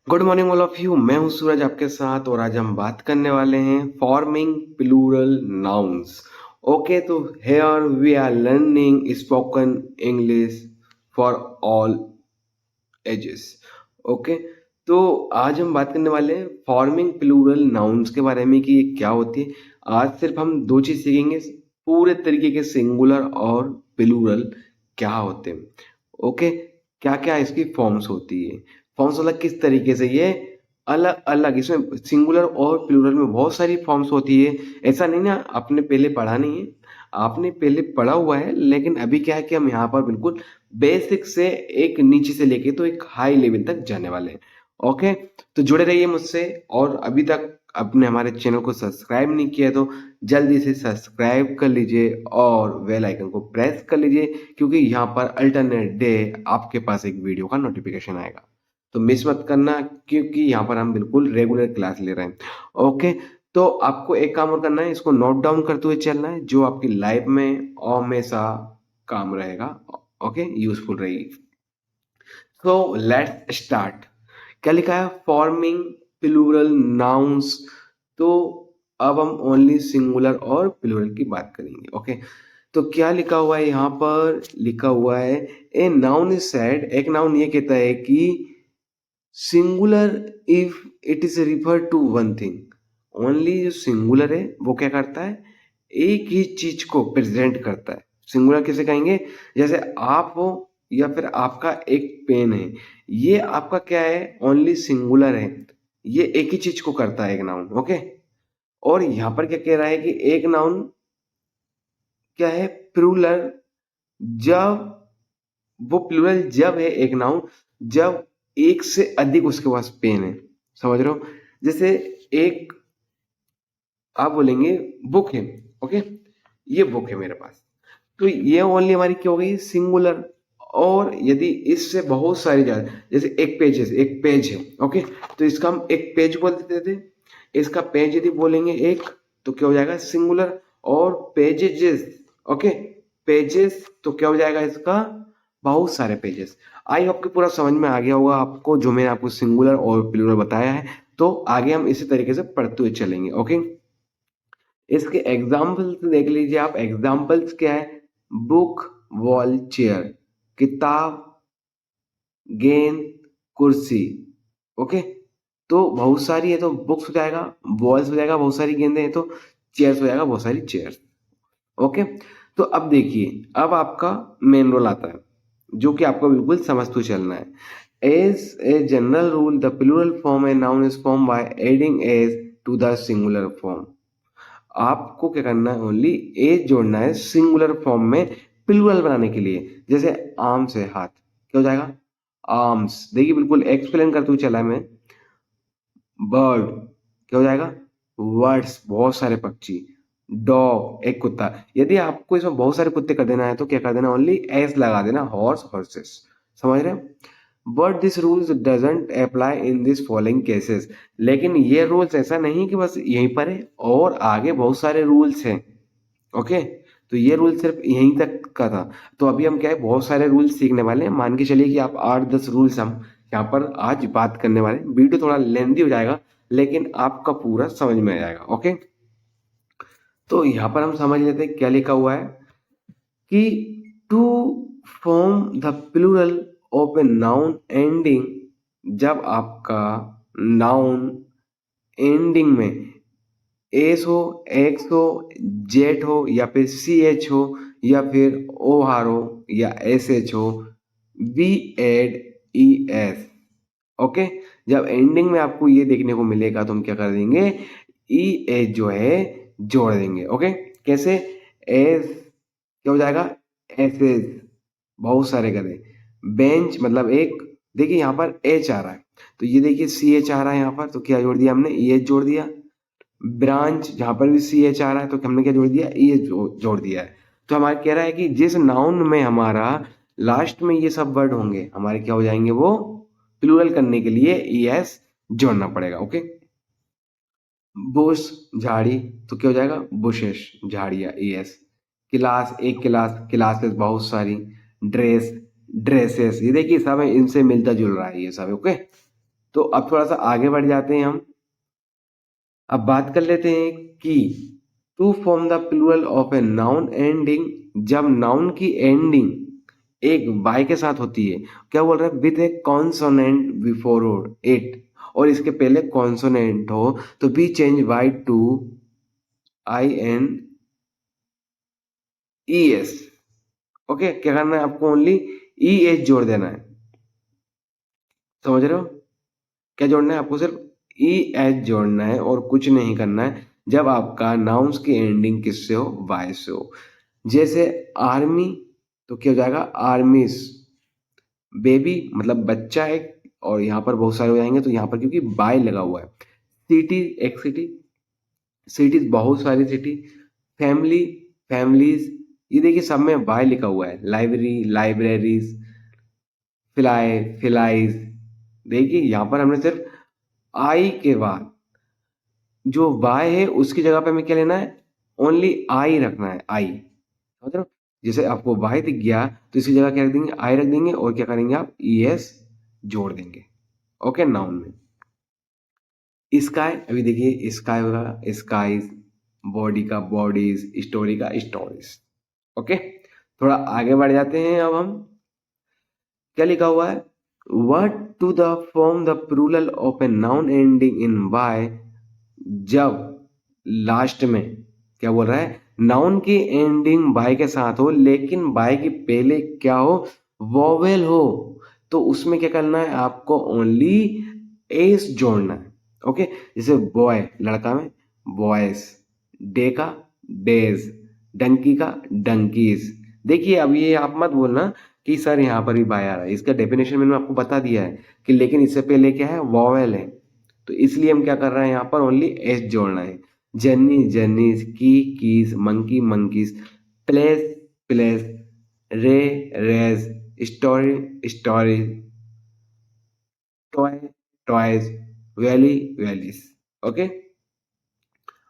Good morning all of you. मैं हूं सूरज आपके साथ और आज हम बात करने वाले हैं फॉर्मिंग प्लूरल नाउन्स। ओके, तो here we are learning spoken English for all ages. Okay, तो आज हम बात करने वाले हैं फॉर्मिंग प्लूरल नाउन्स के बारे में कि ये क्या होती है। आज सिर्फ हम दो चीज सीखेंगे, पूरे तरीके के सिंगुलर और प्लूरल क्या होते हैं। ओके, क्या क्या इसकी फॉर्म्स होती है, फॉर्म्स अलग किस तरीके से, ये अलग अलग इसमें सिंगुलर और प्लूरल में बहुत सारी फॉर्म्स होती है। ऐसा नहीं ना आपने पहले पढ़ा नहीं है, आपने पहले पढ़ा हुआ है, लेकिन अभी क्या है कि हम यहाँ पर बिल्कुल बेसिक से एक नीचे से लेके तो एक हाई लेवल तक जाने वाले हैं। ओके, तो जुड़े रहिए मुझसे। और अभी तक आपने हमारे चैनल को सब्सक्राइब नहीं किया तो जल्दी से सब्सक्राइब कर लीजिए और बेल आइकन को प्रेस कर लीजिए, क्योंकि यहाँ पर अल्टरनेट डे आपके पास एक वीडियो का नोटिफिकेशन आएगा। तो मिस मत करना, क्योंकि यहाँ पर हम बिल्कुल रेगुलर क्लास ले रहे हैं। ओके, तो आपको एक काम और करना है, इसको नोट डाउन करते हुए चलना है, जो आपकी लाइफ में हमेशा काम रहेगा। ओके, यूजफुल रहेगी। So let's start. क्या लिखा है? Forming plural nouns. तो अब हम ओनली सिंगुलर और प्लूरल की बात करेंगे। ओके, तो क्या लिखा हुआ है यहाँ पर? लिखा हुआ है ए नाउन इज सेड, एक नाउन ये कहता है कि singular if it is refer to one thing. Only जो सिंगुलर है वो क्या करता है? एक ही चीज को प्रेजेंट करता है। सिंगुलर किसे कहेंगे? जैसे आप हो या फिर आपका एक पेन है, ये आपका क्या है? ओनली सिंगुलर है, ये एक ही चीज को करता है, एक नाउन। ओके, और यहां पर क्या कह रहा है कि एक नाउन क्या है? प्लूरल। जब वो प्लूरल जब है एक नाउन, जब एक से अधिक उसके पास पेन है। समझ रहे हो? जैसे एक आप बोलेंगे बुक है। ओके, ये बुक है मेरे पास, तो ये ओनली हमारी क्या हो गई? सिंगुलर। और यदि इससे बहुत सारी ज्यादा, जैसे एक पेज है, एक पेज है। ओके, तो इसका हम एक पेज बोल देते थे। इसका पेज यदि बोलेंगे एक, तो क्या हो जाएगा? सिंगुलर। और पेजेस, ओके, पेजेस तो क्या हो जाएगा इसका? बहुत सारे पेजेस। आई होप कि पूरा समझ में आ गया होगा आपको, जो मैंने आपको सिंगुलर और प्लूरल बताया है। तो आगे हम इसी तरीके से पढ़ते हुए चलेंगे। ओके, इसके एग्जाम्पल्स देख लीजिए आप। एग्जाम्पल्स क्या है? Book, wall, chair. किताब, गेंद, कुर्सी। ओके, तो बहुत सारी है तो बुक्स हो जाएगा, वॉल्स हो जाएगा, बहुत सारी गेंदें हैं तो चेयर्स हो जाएगा, बहुत सारी चेयर्स। ओके, तो अब देखिए, अब आपका मेन रोल आता है, जो कि आपको बिल्कुल समझते चलना है। As a general rule the plural form a noun is form by adding es to the singular form. आपको क्या करना है? ओनली एज जोड़ना है सिंगुलर फॉर्म में प्लूरल बनाने के लिए। जैसे आर्म्स है, हाथ, क्या हो जाएगा? आर्म्स। देखिए बिल्कुल एक्सप्लेन करते हुए चला है मैं। बर्ड, क्या हो जाएगा? वर्ड्स, बहुत सारे पक्षी। डॉग, एक कुत्ता। यदि आपको इसमें बहुत सारे कुत्ते कर देना है तो क्या कर देना? ओनली एस लगा देना, हॉर्स, हॉर्सेस। समझ रहे हैं? But this rules doesn't apply in this following cases. लेकिन ये रूल्स ऐसा नहीं कि बस यहीं पर है, और आगे बहुत सारे रूल्स हैं। ओके, तो ये रूल सिर्फ यहीं तक का था। तो अभी हम क्या है, बहुत सारे रूल्स सीखने वाले हैं। मान के चलिए कि आप 8-10 रूल्स हम यहाँ पर आज बात करने वाले हैं। वीडियो थोड़ा लेंदी हो जाएगा, लेकिन आपका पूरा समझ में आ जाएगा। ओके, तो यहाँ पर हम समझ लेते हैं क्या लिखा हुआ है कि to form the plural of a noun ending. जब आपका नाउन एंडिंग में एस हो, एक्स हो, जेट हो, या फिर सी एच हो, या फिर ओ आर हो, या एस एच हो, be add E S. Okay, जब एंडिंग में आपको ये देखने को मिलेगा तो हम क्या कर देंगे? ई एच जो है जोड़ देंगे। ओके, कैसे? एस क्या हो जाएगा? एस एस, बहुत सारे गधे। बेंच मतलब एक, देखिए यहाँ पर एच आ रहा है, तो ये देखिए सी एच आ रहा है यहाँ पर, तो क्या जोड़ दिया हमने? ई एच जोड़ दिया। ब्रांच, जहां पर भी सी एच आ रहा है तो हमने क्या जोड़ दिया? ई एच जोड़ दिया है। तो हमारा कह रहा है कि जिस नाउन में हमारा लास्ट में ये सब वर्ड होंगे, हमारे क्या हो जाएंगे? वो प्लूरल करने के लिए ई एस जोड़ना पड़ेगा। ओके, बुश, झाड़ी, तो क्या हो जाएगा? बुशेस, झाड़ियां, ई एस। क्लास, एक क्लास, क्लासेस बहुत सारी। ड्रेस, ड्रेसेस, ये देखिए सब है, इनसे मिलता जुल रहा है ये सब। ओके, तो अब थोड़ा सा आगे बढ़ जाते हैं हम। अब बात कर लेते हैं कि to form the plural of a noun ending, जब नाउन की एंडिंग एक बाय के साथ होती है, क्या बोल रहा है, with a consonant before it, और इसके पहले कॉन्सोनेंट हो, तो be change Y to INES। Okay, क्या करना है आपको, ओनली ES जोड़ देना है, समझ रहे हो, क्या जोड़ना है आपको, सिर्फ ES जोड़ना है और कुछ नहीं करना है, जब आपका नाउन्स की एंडिंग किससे हो, बाय से हो। जैसे आर्मी, तो क्या हो जाएगा, आर्मीज। बेबी मतलब बच्चा है, और यहाँ पर बहुत सारे हो जाएंगे, तो यहाँ पर क्योंकि बाय लगा हुआ है। सिटी, एक सिटी, सिटीज बहुत सारी सिटी, फैमिली, फैमिलीज, ये देखिए सब में बाय लिखा हुआ है। लाइब्रेरी, लाइब्रेरीज, फिलाए, फिलाइज, देखिए यहाँ पर हमने सिर्फ आई के बाद जो बाय है उसकी जगह पे हमें क्या लेना है, ओनली आई रखना है, आई, समझ रहे हो। जैसे आपको बाय दिख गया तो इसकी जगह क्या रख देंगे, आई रख देंगे, और क्या करेंगे आप, ES जोड़ देंगे। ओके, नाउन में स्काई, अभी देखिए स्काई होगा, स्काईज, बॉडी का बॉडीज, स्टोरी का स्टोरीज। ओके, थोड़ा आगे बढ़ जाते हैं अब हम। क्या लिखा हुआ है, word to the form the plural of a noun ending in Y, जब लास्ट में क्या बोल रहा है, नाउन की एंडिंग बाय के साथ हो, लेकिन बाय के पहले क्या हो, वोवेल हो, तो उसमें क्या करना है आपको, ओनली एस जोड़ना है। ओके, जैसे बॉय लड़का में बॉयज, डे का डेज, डंकी का डंकीज। देखिए अब ये आप मत बोलना कि सर यहाँ पर भी बाय आ रहा है, इसका डेफिनेशन मैंने आपको बता दिया है कि, लेकिन इससे पहले क्या है, वॉवेल है, तो इसलिए हम क्या कर रहे हैं, यहाँ पर ओनली एस जोड़ना है। Journey, journeys, keys, monkey, monkeys, plays, plays, ray, rays, story, story, toy, toys, valley, valleys. Okay,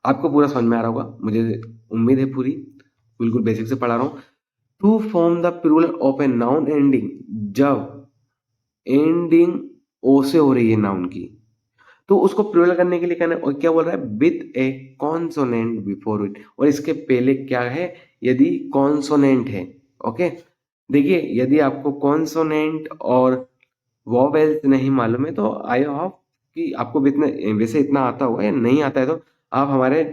आपको पूरा समझ में आ रहा होगा, मुझे उम्मीद है पूरी, बिल्कुल बेसिक से पढ़ा रहा हूँ। To form the plural of a noun ending, जब एंडिंग ओ से हो रही है नाउन की, तो उसको प्लूरल करने के लिए कहना है, और क्या बोल रहा है, with a consonant before it, और इसके पहले क्या है, यदि कॉन्सोनेंट है। ओके, देखिए यदि आपको कॉन्सोनेंट और वॉवेल्स नहीं मालूम है, तो आई होप कि आपको भी इतना, वैसे इतना आता होगा, या नहीं आता है तो आप हमारे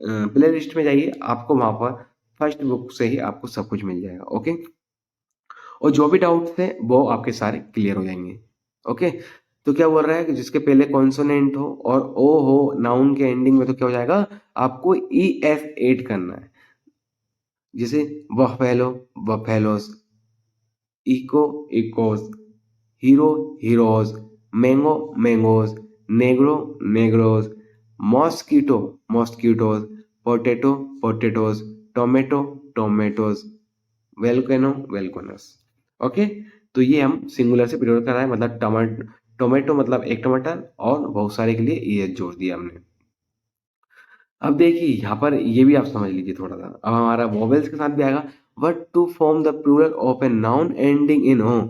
प्ले लिस्ट में जाइए, आपको वहां पर फर्स्ट बुक से ही आपको सब कुछ मिल जाएगा। ओके, और जो भी डाउट्स है वो आपके सारे क्लियर हो जाएंगे। ओके, तो क्या बोल रहा है कि जिसके पहले कॉन्सोनेंट हो और ओ हो नाउन के एंडिंग में, तो क्या हो जाएगा, आपको ES ऐड करना है। जैसे buffalo, buffaloes, echo, echoes, hero, heroes, mango, mangoes, negro, negroes, mosquito, mosquitoes, potato, potatoes, tomato, tomatoes, volcano, volcanoes. Okay, तो ये हम सिंगुलर से प्लूरल कर रहा है, मतलब टोमेटो मतलब एक टमाटर, और बहुत सारे के लिए ES जोड़ दिया हमने। अब देखिए यहाँ पर ये भी आप समझ लीजिए थोड़ा सा, अब हमारा वोवेल्स के साथ भी आएगा। What to form the plural of a noun ending in O,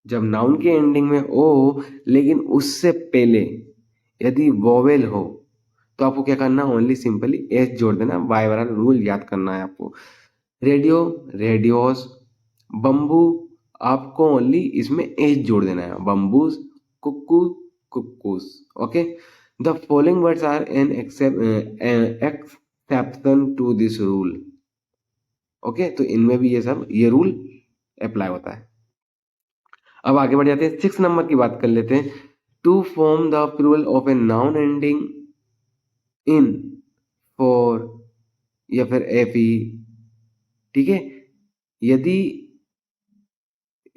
जब नाउन की एंडिंग में ओ हो, लेकिन उससे पहले यदि वोवेल हो, तो आपको क्या करना है, ओनली सिंपली एस जोड़ देना, बाय वाला रूल याद करना है आपको। रेडियो, रेडियोस, बम्बू, आपको ओनली इसमें एच जोड़ देना है, bamboos, cuckoo, cuckoos. Okay, the following words are an exception to this rule. Okay, तो इनमें भी ये रूल अप्लाई होता है। अब आगे बढ़ जाते हैं, 6 नंबर की बात कर लेते हैं। To form the plural of a noun ending in, for, या फिर एफी, ठीक है, यदि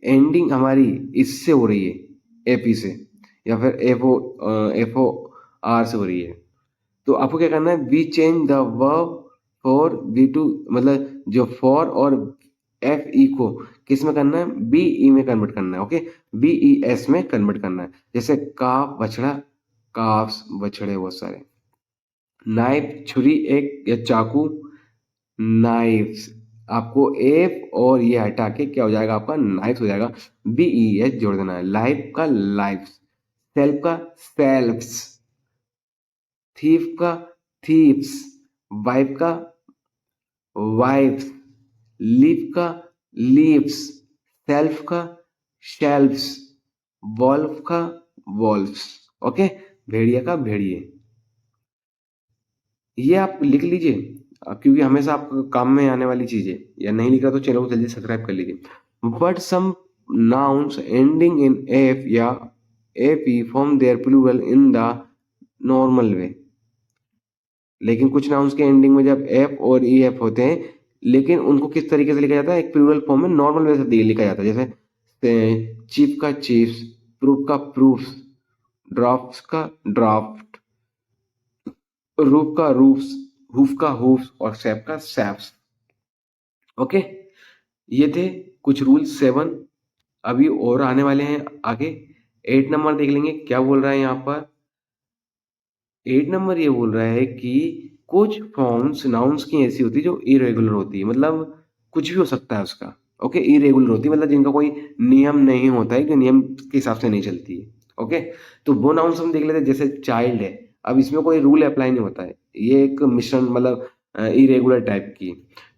एंडिंग हमारी इससे हो रही है, एपी से, या फिर FOR से हो रही है, तो आपको क्या करना है, we change the verb for we to, मतलब जो फॉर और FE को किस में करना है, BE में कन्वर्ट करना है। ओके, BES में कन्वर्ट करना है। जैसे काफ, बछड़ा, काफ्स, बछड़े बहुत सारे। नाइफ, छुरी एक या चाकू, नाइफ्स, आपको एफ और ये हटा के क्या हो जाएगा, आपका नाइफ्स हो जाएगा, BES जोड़ देना है। लाइफ का लाइफ, सेल्फ का सेल्फ्स, थीफ का थीप्स, वाइफ का वाइफ्स, लीफ का लीव्स, सेल्फ का शेल्फ्स, वॉल्फ का वॉल्फ्स। ओके, भेड़िया का भेड़िए। ये आप लिख लीजिए क्योंकि हमेशा आपको काम में आने वाली चीज है। या नहीं लिखा तो चैनल को जल्दी सब्सक्राइब कर लीजिए। But some nouns ending in F या FE form their plural in the normal way. लेकिन कुछ नाउन्स के एंडिंग में जब एफ और ई एफ होते हैं, लेकिन उनको किस तरीके से लिखा जाता है, एक प्लूरल फॉर्म में नॉर्मल वे से लिखा जाता है। जैसे चीफ का चीफ्स, प्रूफ का प्रूफ्स, ड्राफ्ट का ड्राफ्ट, रूफ का रूफ्स, हुफ का हुफ्स और सैप का सैप्स। ओके, ये थे कुछ रूल 7। अभी और आने वाले हैं आगे। 8 नंबर देख लेंगे क्या बोल रहा है यहाँ पर। 8 नंबर ये बोल रहा है कि कुछ फॉर्म्स नाउन्स की ऐसी होती है जो इरेगुलर होती है, मतलब कुछ भी हो सकता है उसका। ओके, इरेगुलर होती है मतलब जिनका कोई नियम नहीं होता है, कि नियम के हिसाब से नहीं चलती है। ओके, तो वो नाउन्स हम देख लेते हैं। जैसे चाइल्ड है, अब इसमें कोई रूल अप्लाई नहीं होता है, ये एक मिश्रण मतलब इरेगुलर टाइप की।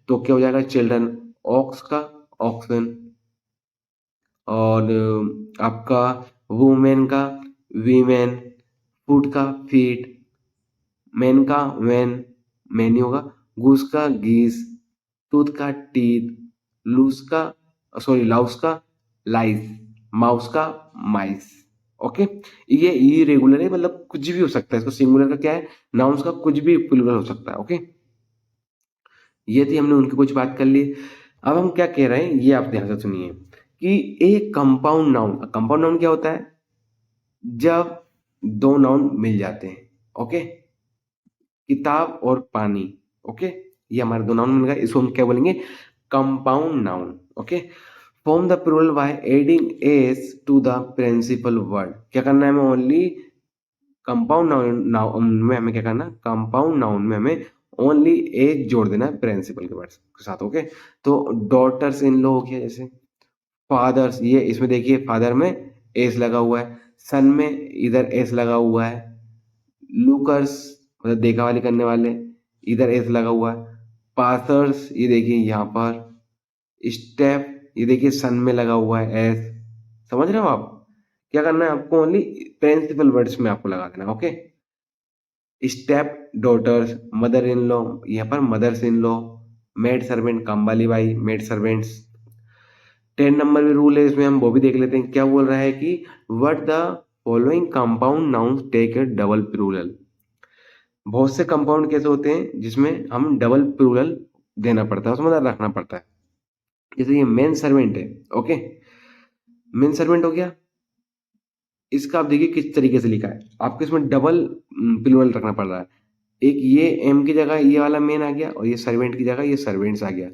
तो क्या हो जाएगा, चिल्ड्रन, ऑक्स का ऑक्सन, और आपका वुमेन का वीमेन, फूट का फीट, मैन का वैन, मैन ही होगा, गूस का गीस, टूथ का टीथ, लूस का सॉरी लाउस का लाइस, माउस का माइस। ओके, ये इरेगुलर है मतलब कुछ भी हो सकता है। इसको सिंगुलर का क्या है, नाउन्स का कुछ भी प्लूरल हो सकता है। ओके, ये थी हमने उनकी कुछ बात कर ली। अब हम क्या कह रहे हैं ये आप ध्यान से सुनिए कि एक कंपाउंड नाउन क्या होता है, जब दो नाउन मिल जाते हैं। ओके, किताब और पानी। ओके, ये हमारे दो नाउन मिल गए, इसको हम क्या बोलेंगे, compound noun. Okay, form the plural by adding S to the principal word. क्या करना है हमें, ओनली कंपाउंड नाउन में हमें क्या करना, कंपाउंड नाउन में हमें ओनली एज जोड़ देना है प्रिंसिपल के वर्ड के साथ। ओके, तो डॉटर्स इन लो हो गया, जैसे फादर्स, ये इसमें देखिए फादर में एस लगा हुआ है, सन में इधर एस लगा हुआ है, लुकर्स मतलब देखा वाली करने वाले, इधर एस लगा हुआ है, पासर्स ये देखिए यहाँ पर, स्टेप ये देखिए सन में लगा हुआ है एस। समझ रहे हो आप, क्या करना है आपको, ओनली प्रिंसिपल वर्ड्स में आपको लगा देना। Okay, step daughters, mother in law यहाँ पर mothers in law, maid servant काम वाली बाई, मेड सर्वेंट्स। 10 नंबर में रूल है, इसमें हम वो भी देख लेते हैं। क्या बोल रहा है कि what the following compound nouns take a double plural. बहुत से कंपाउंड कैसे होते हैं जिसमें हम डबल प्लूरल देना पड़ता है, उसमें मतलब रखना पड़ता है। जैसे ये मेन सर्वेंट है। ओके, मेन सर्वेंट हो गया, इसका आप देखिए किस तरीके से लिखा है, आपको इसमें डबल प्लूरल रखना पड़ रहा है। एक ये एम की जगह ये वाला मेन आ गया, और ये सर्वेंट की जगह ये सर्वेंट्स आ गया,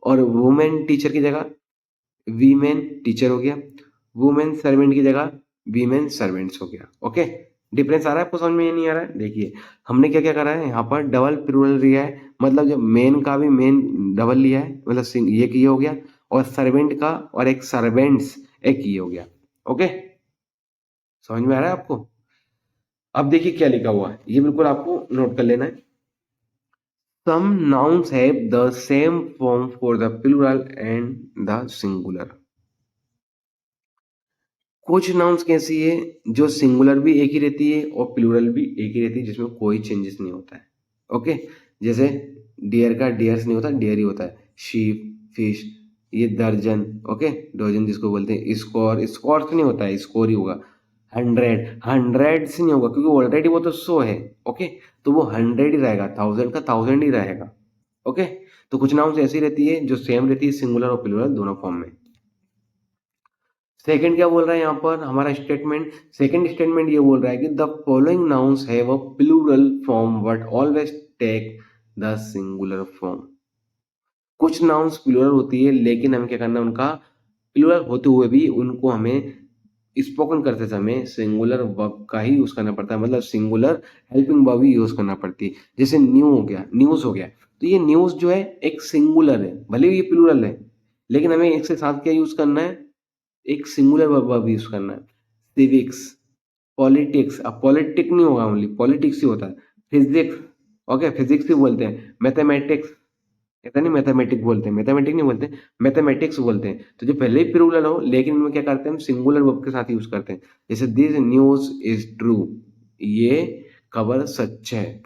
और वुमेन टीचर की जगह वीमेन टीचर हो गया, वुमेन सर्वेंट की जगह वीमेन सर्वेंट्स हो गया। ओके, डिफरेंस आ रहा है आपको समझ में, ये नहीं आ रहा है। देखिए हमने क्या क्या करा है, यहाँ पर डबल प्लूरल लिया है, मतलब जब मेन का भी मेन डबल लिया है, मतलब ये हो गया, और सर्वेंट का और एक सर्वेंट्स एक ये हो गया। ओके, समझ में आ रहा है आपको। अब देखिए क्या लिखा हुआ है, ये बिल्कुल आपको नोट कर लेना है। Some nouns have the same form for the plural and the singular. कुछ नाउन्स कैसी है जो सिंगुलर भी एक ही रहती है और प्लूरल भी एक ही रहती है, जिसमें कोई चेंजेस नहीं होता है। ओके, जैसे डियर का डियर्स नहीं होता, डियर ही होता है। शीप, फिश, ये दर्जन। ओके, डजन जिसको बोलते हैं। स्कोर, स्कोर से नहीं होता है, स्कोर ही होगा। हंड्रेड, हंड्रेड से नहीं होगा क्योंकि ऑलरेडी वो तो 100 है। ओके, तो वो 100 ही रहेगा, 1000 का 1000 ही रहेगा। ओके, तो कुछ नाउन्स ऐसी रहती है जो सेम रहती है सिंगुलर और प्लूरल दोनों फॉर्म में। सेकंड क्या बोल रहा है यहाँ पर हमारा स्टेटमेंट, सेकंड स्टेटमेंट ये बोल रहा है कि the following nouns have a plural form but always take the singular form. कुछ नाउन्स प्लूरल होती है लेकिन हमें क्या करना है, उनका प्लूरल होते हुए भी उनको हमें स्पोकन करते समय सिंगुलर वर्ब का ही यूज करना पड़ता है, मतलब सिंगुलर हेल्पिंग वर्ब ही यूज करना पड़ती है। जैसे न्यू हो गया, न्यूज हो गया, तो ये न्यूज जो है एक सिंगुलर है, भले ही ये प्लूरल है, लेकिन हमें एक से साथ क्या यूज करना है, एक सिंगुलर वर्ब यूज करना है। सिविक्स, पॉलिटिक्स, अब पॉलिटिक नहीं होगा, ओनली पॉलिटिक्स ही होता है। फिजिक्स, ओके फिजिक्स ही बोलते हैं। मैथमेटिक्स, ऐसा नहीं मैथमेटिक बोलते हैं, मैथमेटिक नहीं बोलते, मैथमेटिक्स बोलते हैं। तो जो पहले ही प्लूरल हो लेकिन इनमें क्या करते हैं हम सिंगुलर वर्ब के साथ यूज करते हैं। जैसे दिस न्यूज इज ट्रू, ये खबर सच है।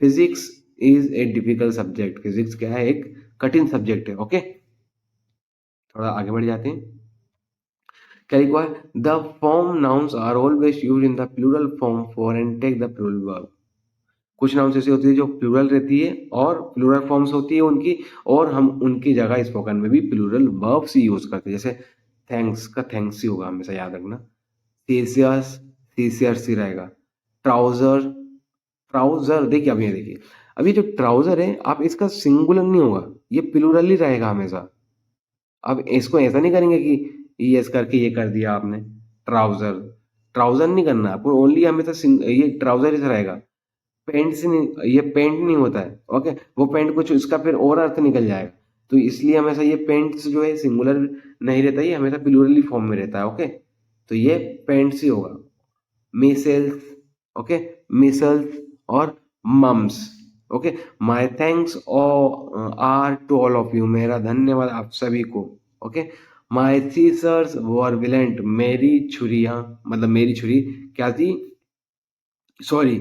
Physics is a difficult subject, physics क्या है, एक कठिन सब्जेक्ट है। ओके, थोड़ा आगे बढ़ जाते हैं। क्या लिखा है, the form nouns are always use in the plural form for and take the plural verb. कुछ नाउन्स ऐसी होती है जो प्लूरल रहती है और प्लूरल फॉर्म्स होती है उनकी, और हम उनकी जगह स्पोकन में भी प्लूरल वर्ब्स ही यूज करते हैं। जैसे थैंक्स का थैंक्स ही होगा, हमेशा याद रखना। सीसियस, सीसियर्स ही रहेगा। ट्राउजर, ट्राउजर देखिए, अब ये देखिए, अभी जो ट्राउजर है आप इसका सिंगुलर नहीं होगा, ये प्लूरल ही रहेगा हमेशा। अब इसको ऐसा नहीं करेंगे कि यस करके ये कर दिया आपने ट्राउजर, ट्राउजर नहीं करना आपको, ओनली हमेशा ये ट्राउजर ही रहेगा। पेंट से नहीं, ये पेंट नहीं होता है। ओके, वो पेंट कुछ इसका फिर और अर्थ निकल जाएगा, तो इसलिए हमेशा ये पेंट्स जो है सिंगुलर नहीं रहता, ये हमेशा प्लूरली फॉर्म में रहता है। ओके, तो ये पेंट्स ही होगा। मिसेल्स, ओके, मिसल्स और mumps. Okay, my thanks are to all of you, मेरा धन्यवाद आप सभी को। Okay, my scissors were violent, मेरी छुरियां, मतलब मेरी छुरी क्या थी, सॉरी,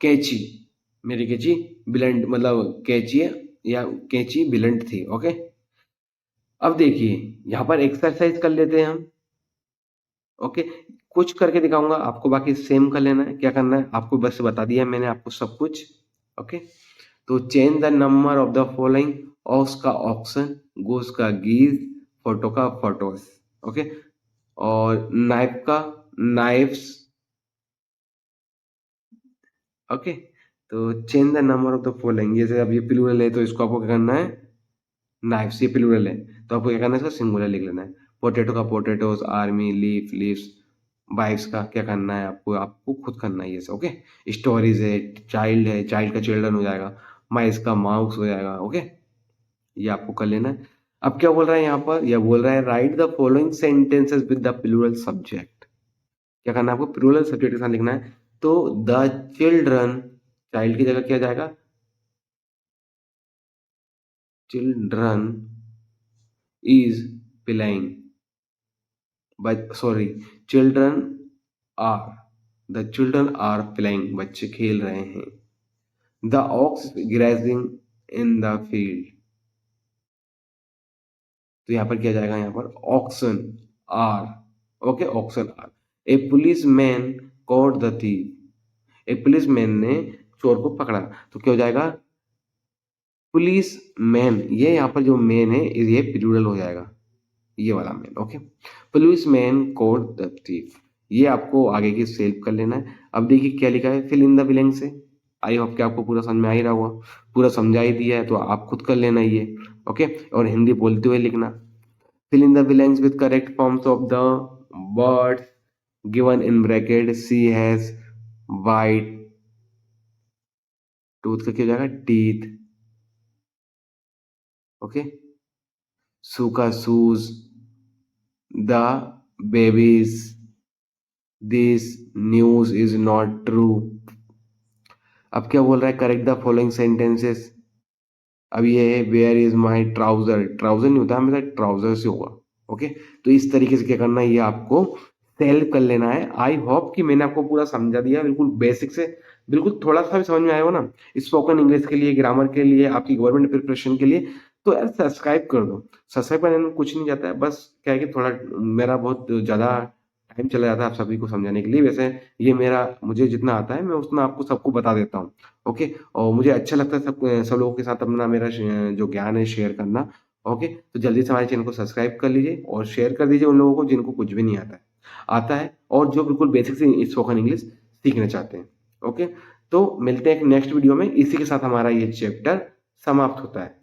कैची, मेरी कैची ब्लंट, मतलब कैची है या कैची ब्लंट थी। ओके, अब देखिए यहाँ पर एक्सरसाइज कर लेते हैं हम। ओके, कुछ करके दिखाऊंगा आपको, बाकी सेम कर लेना है। क्या करना है आपको, बस बता दिया मैंने आपको सब कुछ। ओके, तो change the number of the following, ox का ऑक्सन, गोस का गीज, फोटो का फोटोस। ओके, और नाइफ का नाइफ्स। ओके, तो change the number of the following, जैसे अब ये प्लूरल है तो इसको आपको क्या करना है, नाइफ्स, ये प्लूरल है तो आपको क्या करना है, इसका सिंगुलर लिख लेना है। पोटैटो का potatoes, army, leaf leaves, wifes का क्या करना है आपको, आपको खुद करना है ये सब। ओके, स्टोरीज है, चाइल्ड का चिल्ड्रन हो जाएगा, माइस का माउस हो जाएगा। ओके, ये आपको कर लेना है। अब क्या बोल रहा है यहाँ पर, यह बोल रहा है write the following sentences with the plural subject. क्या करना है आपको, प्लूरल सब्जेक्ट के साथ लिखना है। तो द चिल्ड्रन, चाइल्ड की जगह क्या जाएगा, children is playing, but sorry, children are, the children are playing, बच्चे खेल रहे हैं। The ox grazing in the field, तो यहाँ पर क्या जाएगा, यहाँ पर oxen are. Okay, oxen are. A policeman caught the thief, एक पुलिस मैन ने चोर को पकड़ा, तो क्या हो जाएगा, पुलिस मैन, ये यहाँ पर जो मैन है ये प्लूरल हो जाएगा, ये वाला man. Okay, police man caught the thief, ये आपको आगे की सेल्फ कर लेना है। अब देखिए क्या लिखा है, फिल इन द ब्लैंक से। आई होप कि आपको पूरा समझ में आ ही रहा होगा, पूरा समझा ही दिया है तो आप खुद कर लेना ये। ओके, और हिंदी बोलते हुए लिखना। Fill in the blanks with correct forms of the words given in bracket. She has white tooth का क्या हो जाएगा, teeth. ओके, सू का shoes, the babies, this news is not true. अब क्या बोल रहा है, करेक्ट द फॉलोइंग सेंटेंसेस। अब ये है where is my trouser, trouser नहीं होता हमेशा, ट्राउजर से होगा। ओके, तो इस तरीके से क्या करना है, ये आपको सेल्फ कर लेना है। आई होप कि मैंने आपको पूरा समझा दिया, बिल्कुल बेसिक से, बिल्कुल थोड़ा सा भी समझ में आया हो ना, स्पोकन इंग्लिश के लिए, ग्रामर के लिए, आपकी गवर्नमेंट प्रिपरेशन के लिए, तो यार सब्सक्राइब कर दो। सब्सक्राइब करने में कुछ नहीं जाता है, बस क्या है कि थोड़ा मेरा बहुत ज़्यादा टाइम चला जाता है आप सभी को समझाने के लिए। वैसे ये मेरा, मुझे जितना आता है मैं उतना आपको सबको बता देता हूँ। ओके, और मुझे अच्छा लगता है सब सब लोगों के साथ अपना मेरा जो ज्ञान है शेयर करना। ओके, तो जल्दी से हमारे चैनल को सब्सक्राइब कर लीजिए और शेयर कर दीजिए उन लोगों को जिनको कुछ भी नहीं आता है और जो बिल्कुल बेसिक से स्पोकन इंग्लिश सीखना चाहते हैं। ओके, तो मिलते हैं एक नेक्स्ट वीडियो में, इसी के साथ हमारा ये चैप्टर समाप्त होता है।